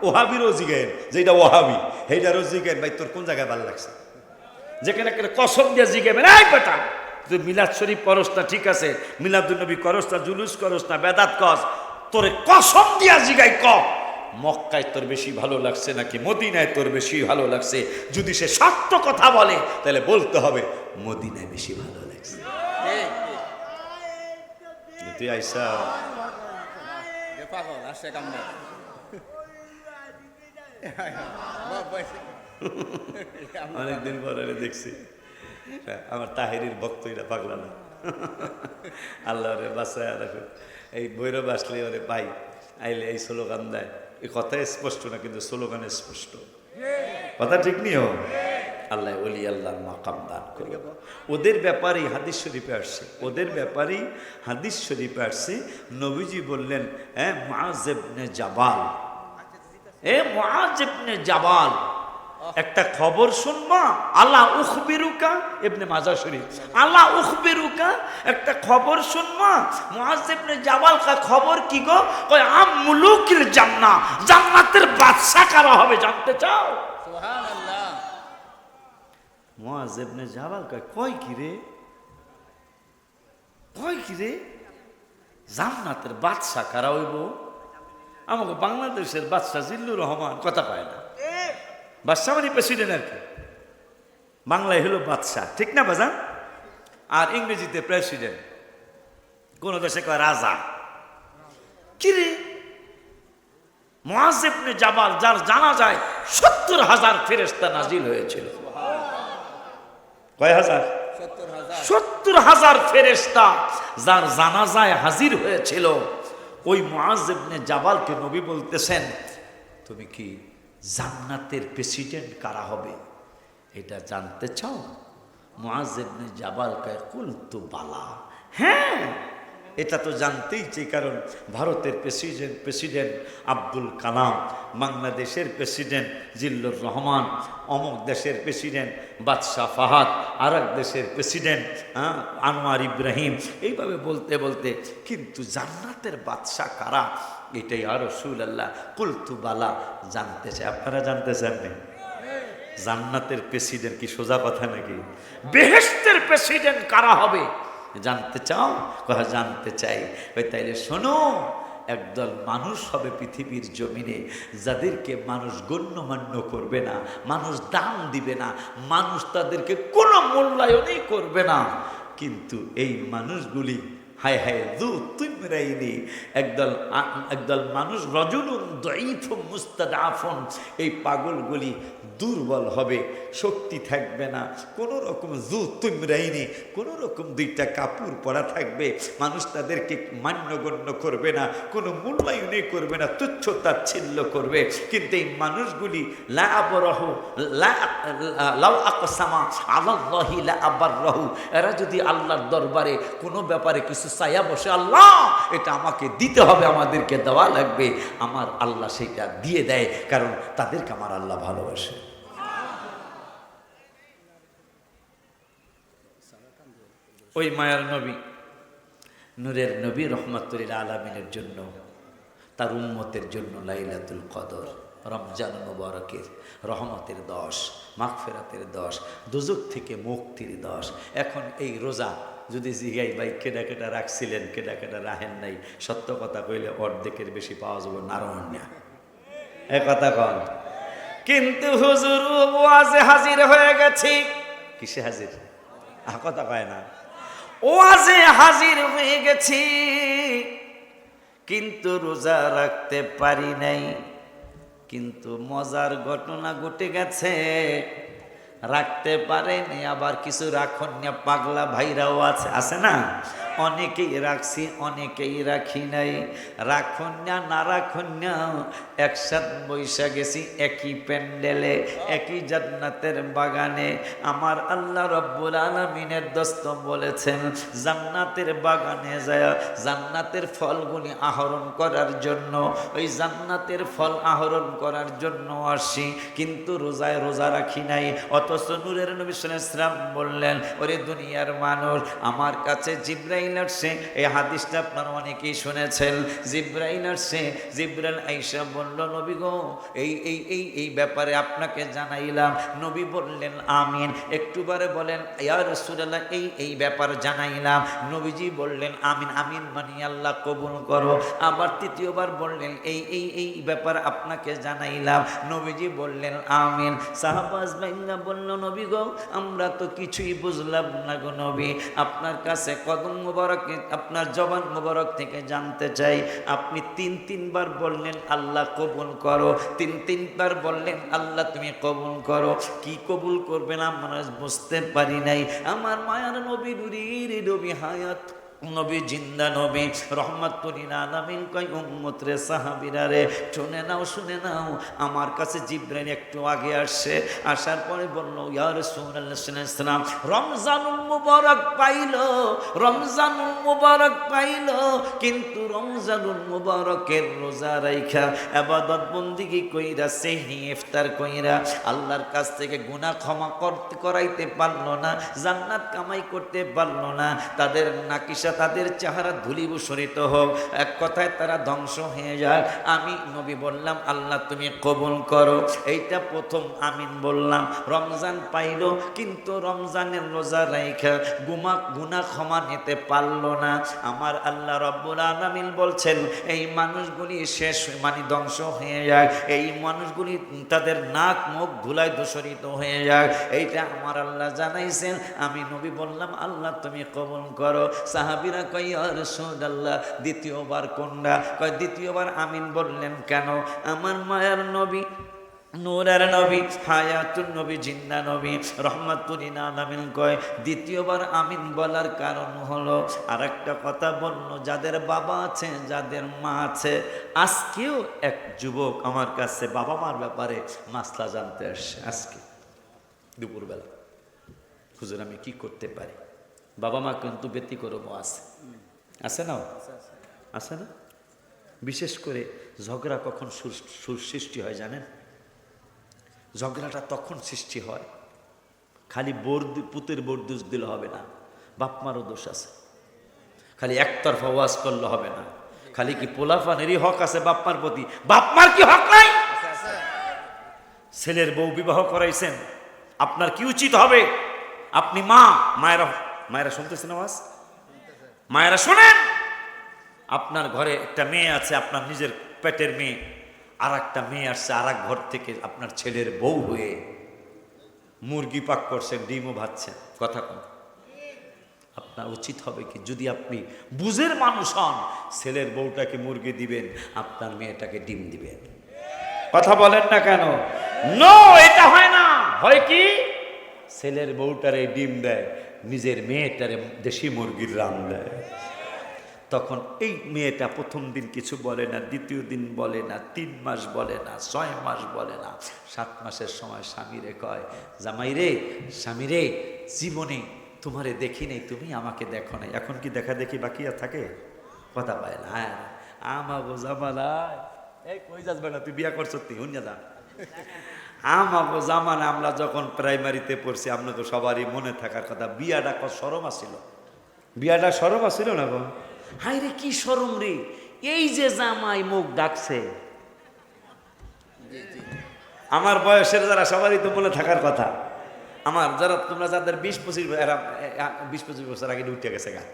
ওহাবিরও জিগেন, যেটা ওহাবি সেইটারও জিগেন ভাই তোর কোন জায়গায় ভালো লাগছে। যেখানে কসম দিয়ে জিগেবেন, এই বেটা তুই মিলাদ শরীফ করস না, ঠিক আছে, মিলাদুন্নবী করস না, জুলুস করস না, বেদাত কস, তোরে কসম দিয়া জিগাই ক মক্কায় তোর বেশি ভালো লাগছে নাকি মদিনায় তোর বেশি ভালো লাগছে? যদি সে সত্য কথা বলে তাহলে বলতে হবে মদিনায় বেশি ভালো লাগছে। তুই আইসা অনেকদিন পরে দেখছি আমার তাহেরির ভক্ত, এটা পাগলা না, আল্লাহ রে বাসায় রাখো। এই ভৈরব আসলে ওরে পাই, আইলে এই স্লোগান দেয়, এই কথা স্পষ্ট না কিন্তু স্লোগানে স্পষ্ট, কথা ঠিক নিও। আল্লাহ ওলি আল্লাহর মাকাম দান করবে। ওদের ব্যাপারেই হাদিস শরীফে আসছে, ওদের ব্যাপারেই হাদিস শরীফে আসছে, নবীজি বললেন, হ্যাঁ মুআজ ইবনে জাবাল, মুআজ ইবনে জাবাল একটা খবর শুনবা, আলা উখবিরুকা, ইবনে মাজাহ শরীফ, আলা উখবিরুকা, একটা খবর শুনবা। মুআজ ইবনে জাবাল কা খবর কি গো? কয় আম মুলুকিল জান্নাহ, জান্নাতের বাদশা কারা হবে জানতে চাও? সুবহানাল্লাহ। মুআজ ইবনে জাবাল কয় কি রে, কয় কি রে, জান্নাতের বাদশা কারা হইব? আমাকে বাংলাদেশের বাদশা জিল্লুর রহমান কথা পায় না, বাদশা মানে প্রেসিডেন্ট আর কি, বাংলায় হলো বাদশাহ, ঠিক না বাজান? আর ইংরেজিতে প্রেসিডেন্ট, কোন দেশে কয় রাজা। কি রে, মুআজ ইবনে জাবাল যার জানা যায় 70,000 ফেরেশতা নাজিল হয়েছিল। কয় হাজার? 70,000 ফেরেশতা যার জানাজায় হাজির হয়েছিল। ওই মুআজ ইবনে জাবালকে নবী বলতেছেন, তুমি কি জান্নাতের প্রেসিডেন্ট কারা হবে এটা জানতে চাও? মুআজ ইবনে জাবাল কয় কুলতু বালা, হ্যাঁ এটা তো জানতেই চাই, কারণ ভারতের প্রেসিডেন্ট আব্দুল কালাম, বাংলাদেশের প্রেসিডেন্ট জিল্লুর রহমান, অমুক দেশের প্রেসিডেন্ট বাদশাহ ফাহাদ, আর এক দেশের প্রেসিডেন্ট আনোয়ার ইব্রাহিম, এইভাবে বলতে বলতে কিন্তু জান্নাতের বাদশাহ কারা এটাই আর রাসূলুল্লাহ কুলতু বালা জানতে চাই। আপনারা জানতে চান না? জান্নাতের প্রেসিডেন্ট কি সোজা কথা নাকি? বেহেশতের প্রেসিডেন্ট কারা হবে জানতে চাও? কথা জানতে চাই। ওই তাইলে শোনো, একদল মানুষ হবে পৃথিবীর জমিনে যাদেরকে মানুষ গণ্যমান্য করবে না, মানুষ দাম দিবে না, মানুষ তাদেরকে কোনো মূল্যায়নই করবে না, কিন্তু এই মানুষগুলি হায় হায় দু তুমরাইনি, একদল মানুষ রজুলুন দাঈফুন মুস্তাদআফুন, এই পাগলগুলি দুর্বল হবে, শক্তি থাকবে না, কোনো রকম জু তুমরাইনি, কোনো রকম দুইটা কাপড় পরা থাকবে, মানুষ তাদেরকে মান্যগণ্য করবে না, কোনো মূল্যায়নই করবে না, তুচ্ছ তাচ্ছিল্য করবে। কিন্তু এই মানুষগুলি লা আবরাহু লাউ আকসামা আলাল্লাহি লা আবাররাহু, এরা যদি আল্লাহর দরবারে কোনো ব্যাপারে কিছু চাইয়া বসে, আল্লাহ এটা আমাকে দিতে হবে, আমাদেরকে দেওয়া লাগবে, আমার আল্লাহ সেটা দিয়ে দেয়, কারণ তাদেরকে আমার আল্লাহ ভালোবাসে। ওই মায়ার নবী, নূরের নবী রহমাতুল আলামিনের জন্য, তার উম্মতের জন্য লাইলাতুল কদর, রমজান মুবারকের রহমতের 10, মাগফিরাতের 10, দুজক থেকে মুক্তির 10। এখন এই রোজা যদি জিগাই ভাই কেডা কেডা রাখছিলেন, কেডা কেডা রাহেন নাই, সত্য কথা কইলে অর্ধেকের বেশি পাওয়া যাবে নারায়ণ না, এ কথা কন। কিন্তু হুজুর ওয়াজে হাজির হয়ে গেছি, কিসে হাজির? কথা কয় না, ওয়াজে হাজির হয়ে গেছি, কিন্তু রোজা রাখতে পারি নাই। কিন্তু মজার ঘটনা ঘটে গেছে, রাখতে পারেনি, আবার কিছু রাখন না, পাগলা ভাইরাও আছে না, অনেকেই রাখছি অনেকেই রাখি নাই। রাখন না রাখন না, একসাথ বৈশা গেছি একই প্যান্ডেলে, একই জান্নাতের বাগানে। আমার আল্লাহ রব্বুল আলামিনের দোস্ত বলেছেন, জান্নাতের বাগানে যায় জান্নাতের ফলগুলি আহরণ করার জন্য, ওই জান্নাতের ফল আহরণ করার জন্য আসি, কিন্তু রোজায় রোজা রাখি নাই। অথচ নূরের নবী সাল্লাল্লাহু আলাইহি ওয়াসাল্লাম বললেন, ওরে দুনিয়ার মানুষ, আমার কাছে জিবরাইল জিব্রাইল আসছে, এই হাদিসটা আপনারা অনেকেই শুনেছেন। জিব্রাইল আসছে, জিব্রাইল আইসা বলল নবী গো এই ব্যাপারে আপনাকে জানাইলাম। নবী বললেন আমিন। একটুবারে বলেন ইয়া রাসূলুল্লাহ এই ব্যাপার জানাইলাম। নবীজি বললেন আমিন। আমিন মানে আল্লাহ কবুল করো। আবার তৃতীয়বার বললেন এই ব্যাপার আপনাকে জানাইলাম। নবীজি বললেন আমিন। সাহাবাজ ভাইরা বলল নবী গো আমরা তো কিছুই বুঝলাম না গো নবী, আপনার কাছে কদম মোবারক আপনার জবান মোবারক থেকে জানতে চাই। আপনি তিনবার বললেন আল্লাহ কবুল করো, তিনবার বললেন আল্লাহ তুমি কবুল করো। কি কবুল করবেন আমরা বুঝতে পারি নাই। আমার মায়ার নবী নুরির নবী হায়াত নবী জিন্দা নবী রহমাতুল লিল আলামিন কয় উম্মত রে সাহাবীরা রে শুনে নাও আমার কাছে জিবরাইল একটু আগে আসছে, আসার পরে বলল ইয়া রাসূলুল্লাহ সাল্লাল্লাহু আলাইহি ওয়াসাল্লাম রমজানুল মুবারক পাইলো কিন্তু রমজানুল মুবারকের রোজা রাইখা ইবাদত বন্দেগী কইরা সেহরি ইফতার কইরা আল্লাহর কাছ থেকে গুনাহ ক্ষমা করাইতে পারলো না, জান্নাত কামাই করতে পারলো না। তাদের নাকিসা তাদের চেহারা ধূলিভূষিত হোক, এক কথায় তারা ধ্বংস হয়ে যায়। আমি নবী বললাম আল্লাহ তুমি কবুল করো। এইটা প্রথম আমিন বললাম। রমজান পাইলো কিন্তু রমজানের রোজা রাইখা গুনাহ ক্ষমা নিতে পারলো না। আমার আল্লাহ রব্বুল আলামিন বলছেন এই মানুষগুলি শেষ মানে ধ্বংস হয়ে যায়, এই মানুষগুলি তাদের নাক মুখ ধুলায় দূষিত হয়ে যায়। এইটা আমার আল্লাহ জানাইছেন। আমি নবী বললাম আল্লাহ তুমি কবুল করো। সাহাবীরা কয় ইয়া রাসূলুল্লাহ দ্বিতীয়বার কোনটা? কয় দ্বিতীয়বার আমিন বললেন কেন? আমার মায়ার নবী নূরের নবী হায়াতুন নবী জিন্দা নবী রহমাতুল লিল আলামিন কয় দ্বিতীয়বার আমিন বলার কারণ হলো আরেকটা কথা বলল, যাদের বাবা আছে যাদের মা আছে। আজকেও এক যুবক আমার কাছে বাবা মার ব্যাপারে মাসলা জানতে আসছে। আজকে দুপুরবেলা হুজুর আমি কি করতে পারি? বাবা মা কিন্তু ব্যতিক্রম আছে না? আছে না? বিশেষ করে ঝগড়া কখন সৃষ্টি হয় জানেন? ঝগড়াটা তখন সৃষ্টি হয় খালি পুতের বোর দোষ দিলে হবে না, বাপ মারও দোষ আছে। খালি একতরফা ওয়াজ করলে হবে না। খালি কি পোলাফানেরই হক আছে বাপ মার প্রতি? বাপ মার কি হক নাই? ছেলের বউ বিবাহ করাইছেন, আপনার কি উচিত হবে? আপনি মায়েরা শুনতেছেন আওয়াজ? মায়েরা শোনেন, আপনার ঘরে একটা মেয়ে আছে, আপনার নিজের পেটের মেয়ে, আর একটা মেয়ে আসছে আর এক ঘর থেকে আপনার ছেলের বউ হয়ে মুরগি পাক করছেন, ডিমও ভাজছেন। কথা কন, আপনার উচিত হবে কি যদি আপনি বুঝের মানুষ হন, ছেলের বউটাকে মুরগি দিবেন, আপনার মেয়েটাকে ডিম দিবেন? কথা বলেন না কেন? নো, এটা হয় না। হয় কি? ছেলের বউটারে ডিম দেয়, নিজের মেয়েটারে দেশি মুরগির রান দেয়। তখন এই মেয়েটা প্রথম দিন কিছু বলে না, দ্বিতীয় দিন বলে না, 3 মাস বলে না, 6 মাস বলে না, 7 মাসের সময় স্বামীরে কয় জামাই রে, স্বামী রে, জীবনে তোমারে দেখি নাই, তুমি আমাকে দেখো নাই, এখন কি দেখা দেখি বাকি আর থাকে? কথা পায় না। হ্যাঁ আমাগো জামানায় এই কই যাস বেটা, তুই বিয়া করছ? তুই হুন যা। আমাগো জামানা আমরা যখন প্রাইমারিতে পড়ছি, আপনাকে সবারই মনে থাকার কথা, বিয়াটা কত শরম আসিল। বিয়াটা শরম আসিল না গো? হাই রে কি শরম রে, এই যে জামাই মুখ ডাকছে। আমার বয়সের যারা সবারই তো মনে থাকার কথা। আমার যারা তোমরা যাদের 20-25 বছর আগে উঠে গেছে গা,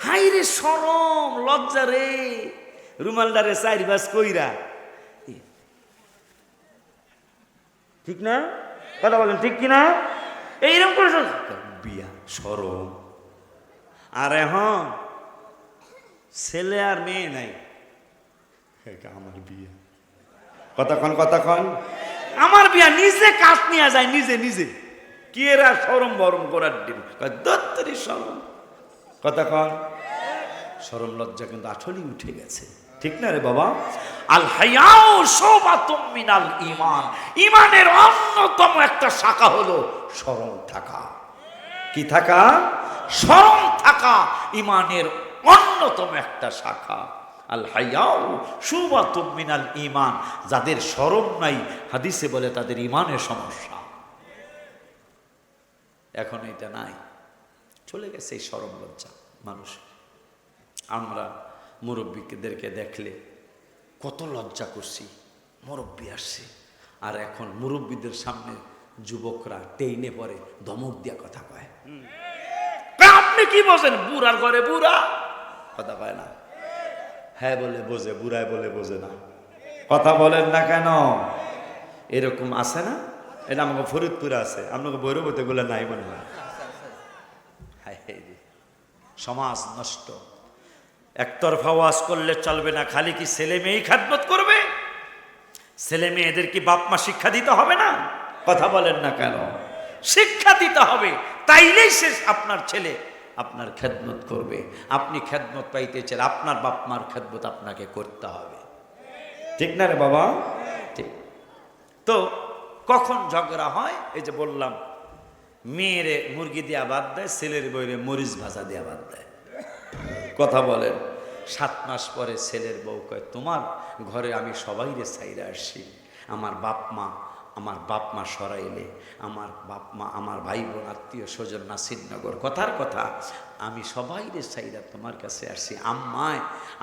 হাই রে শরম লজ্জা রে, রুমালদারে 4 বাস কইরা। ঠিক না? কথা বলেন ঠিক কিনা? এইরকম করে বিয়া শরম। আরে হ্যাঁ, ছেলে আর মেয়ে নাই, আমার বিয়ে। কতক্ষণ আমার বিয়া, নিজে কাজ নিয়ে যায়, নিজে কি এরা শরম বরম করার দিন দত্তরি শরম। কতক্ষণ শরম লজ্জা কিন্তু আসলেই উঠে গেছে। ঠিক না রে বাবা? আল হায়াউ শুবাতুম মিনাল ঈমান, ঈমানের অন্যতম একটা শাখা হলো শরম থাকা। কি থাকা? শরম থাকা ঈমানের অন্যতম একটা শাখা। আল হায়াউ শুবাতুম মিনাল ঈমান, যাদের শরম নাই হাদিসে বলে তাদের ঈমানের সমস্যা। এখন এটা নাই, চলে গেছে এই শরম লজ্জা। মানুষ আমরা মুরব্বীদেরকে দেখলে কত লজ্জা করছি, মুরব্বী আসছে, আর এখন মুরব্বীদের সামনে যুবকরা টেইনে পরে ধমক দিয়া কথা কয়। আপনি কি বোঝেন? বুড়ার ঘরে বুড়া কথা কয় না। হ্যাঁ বলে বোঝে, বুড়ায় বলে বোঝে না। কথা বলেন না কেন? এরকম আছে না? এটা আমাকে ফরিদপুরে আছে, আপনাকে ভৈরবতে গুলো নাই মনে হয়। সমাজ নষ্ট। একতরফা ওয়াজ করলে চলবে না। খালি কি ছেলে মেয়েই খেদমত করবে? ছেলে মেয়েদের কি বাপ মা শিক্ষা দিতে হবে না? কথা বলেন না কেন? শিক্ষা দিতে হবে, তাইলেই সে আপনার ছেলে আপনার খেদমত করবে। আপনি খেদমত পাইতে চান, আপনার বাপ মার খেদমত আপনাকে করতে হবে। ঠিক না রে বাবা? ঠিক। তো কখন ঝগড়া হয়? এই যে বললাম, মেয়েরে মুরগি দেওয়া বাদ দেয়, ছেলের বউরে মরিচ ভাজা দেওয়া বাদ দেয়। কথা বলেন। 7 মাস পরে ছেলের বউ কয়, তোমার ঘরে আমি সবাইরে ছাইরা আসছি, আমার বাপ মা সরাইলে, আমার বাপ মা, আমার ভাই বোন, আত্মীয় স্বজন নাসিরনগর, কথার কথা আমি সবাইরে ছাইরা তোমার কাছে আসছি।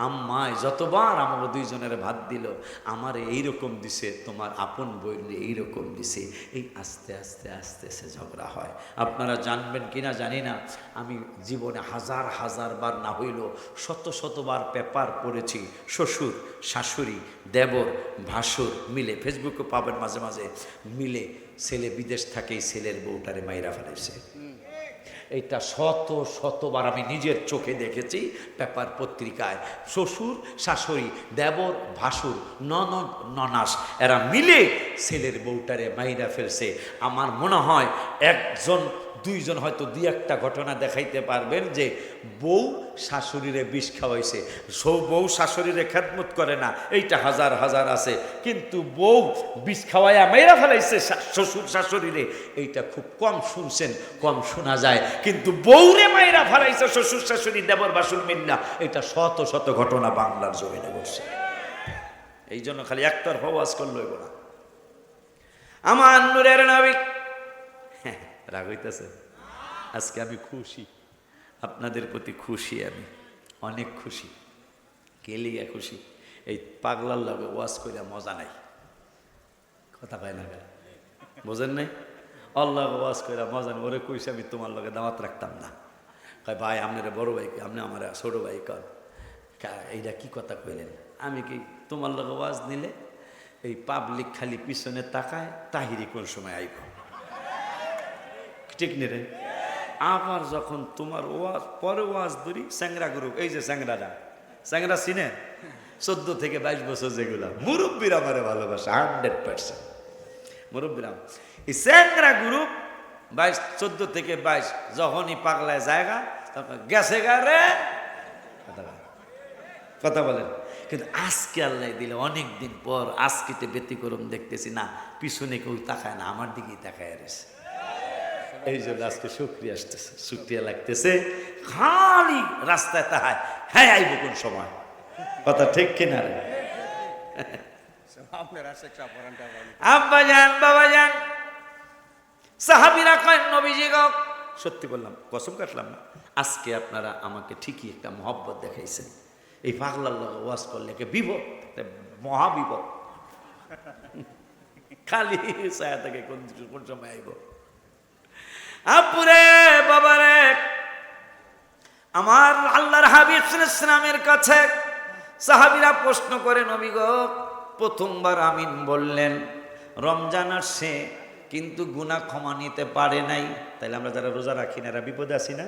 আম্মায় যতবার আমাকে দুইজনের ভাত দিল, আমার এইরকম দিছে, তোমার আপন বইলে এইরকম দিছে। এই আস্তে আস্তে আস্তে সে ঝগড়া হয়। আপনারা জানবেন কিনা জানি না, আমি জীবনে হাজার বার না হইল শতবার পেপার পড়েছি। শ্বশুর শাশুড়ি দেবর ভাসুর মিলে, ফেসবুকে পাবেন মাঝে মাঝে, মিলে ছেলে বিদেশ থাকেই ছেলের বউটারে মাইরা ফেলেছে। এইটা শতবার আমি নিজের চোখে দেখেছি পেপার পত্রিকায়। শ্বশুর শাশুড়ি দেবর ভাসুর ননদ ননাস এরা মিলে ছেলের বউটারে মাইরা ফেলছে। আমার মনে হয় একজন দুইজন হয়তো 2-1টা ঘটনা দেখাইতে পারবেন যে বউ শাশুড়িরে বিষ খাওয়াইছে। বউ শাশুড়িরে খেদমত করে না, এইটা হাজার আছে। কিন্তু বউ বিষ খাওয়াইয়া মাইরা ফেলাইছে শ্বশুর শাশুড়িরে, এইটা খুব কম শুনছেন, কম শোনা যায়। কিন্তু বউরে মাইরা ফেলাইছে শ্বশুর শাশুড়ি দেবর বাসুর মিল্লা, এটা শত ঘটনা বাংলার জমিনে ঘটছে। এই জন্য খালি একতরফা ওয়াজ করলে হইব না। আমার নূরের নবী, রাগ হইতেছে? আজকে আমি খুশি, আপনাদের প্রতি খুশি, আমি অনেক খুশি। কেলিয়া খুশি? এই পাগলার লগে ওয়াজ কইরা মজা নাই। কথা কয় না, বোঝেন নাই? আল্লাহ ওয়াজ কইরা মজা নেই। ওরে কইছে আমি তোমার লগে দাওয়াত রাখতাম না। কয় ভাই আপনার বড় ভাই, আপনি আমার ছোট ভাই, কর এইটা কি কথা কইলেন? আমি কি তোমার লগে ওয়াজ নিলে এই পাবলিক খালি পিছনে তাকায়, তাহিরি কোন সময় আইব? ঠিক নি রে? আবার যখন তোমার ওয়াজ পরে ওয়াজ ধরি, স্যাংরা গ্রুপ, এই যে স্যাংরা চিনে 14 থেকে 22 বছর, যেগুলা মুরব্বীরা আমারে ভালোবাসে 100%। মুরব্বীরা এই স্যাংরা গ্রুপ 14 থেকে 22 যখনই পাগলায় জায়গা তখন গেছে গা রে, কথা বলেন। কিন্তু আজকে আল্লাহ দিলে অনেক দিন পর আজকে ব্যতিক্রম দেখতেছি না, পিছনে কেউ তাকায় না, আমার দিকেই তাকায় রয়েছে। এই জন্য আজকে শুকরিয়া আসতেছে, শুকরিয়া লাগতেছে। খালি রাস্তায় তাহায়, হ্যাঁ আইব কোন সময়? কথা ঠিক কিনা রে? আব্বা যান বাবা যান সাহাবীরা কয়, নবীজি গো, সত্যি বললাম, কসম কাটলাম না, আজকে আপনারা আমাকে ঠিকই একটা মহব্বত দেখাইছেন। এই পাগলার লগে ওয়াজ করলে বিপদ, মহাবিপদ। খালি ছায়া থেকে কোন সময় আইব? আপুরে বাবারে, আমার আল্লাহর হাবিব সাল্লাল্লাহু আলাইহি ওয়াসাল্লামের কাছে সাহাবীরা প্রশ্ন করে, নবী গো, প্রথমবার আমিন বললেন, রমজান আসছে কিন্তু গুনাহ ক্ষমা নিতে পারে নাই, তাইলে আমরা যারা রোজা রাখি না এরা বিপদে আছি না?